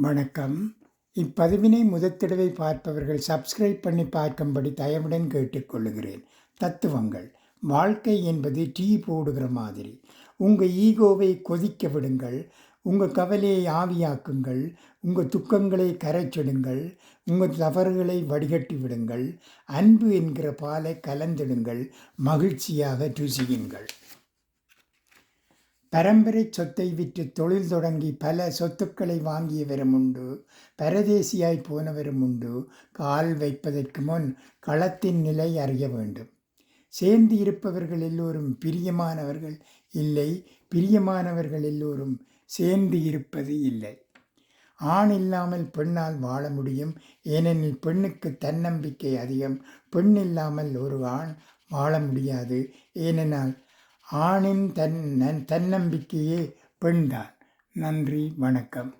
வணக்கம். இப்பதிவினை முதற்தடவை பார்ப்பவர்கள் சப்ஸ்கிரைப் பண்ணி பார்க்கும்படி தயவுடன் கேட்டுக்கொள்ளுகிறேன். தத்துவங்கள். வாழ்க்கை என்பது டீ போடுகிற மாதிரி. உங்கள் ஈகோவை கொதிக்க விடுங்கள். உங்கள் கவலையை ஆவியாக்குங்கள். உங்கள் துக்கங்களை கரைச்சிடுங்கள். உங்கள் தவறுகளை வடிகட்டி விடுங்கள். அன்பு என்கிற பாலை கலந்திடுங்கள். மகிழ்ச்சியாக ருசியுங்கள். பரம்பரை சொத்தை விற்று தொழில் தொடங்கி பல சொத்துக்களை வாங்கியவரும் உண்டு. பரதேசியாய் போனவரும் உண்டு. கால் வைப்பதற்கு முன் களத்தின் நிலை அறிய வேண்டும். சேர்ந்து இருப்பவர்கள் எல்லோரும் பிரியமானவர்கள் இல்லை. பிரியமானவர்கள் எல்லோரும் சேர்ந்து இருப்பது இல்லை. ஆண் இல்லாமல் பெண்ணால் வாழ முடியும். ஏனெனில் பெண்ணுக்கு தன்னம்பிக்கை அதிகம். பெண் இல்லாமல் ஒரு ஆண் வாழ முடியாது. ஏனென்றால் ஆணின் தன்னம்பிக்கையே பெண்தான். நன்றி, வணக்கம்.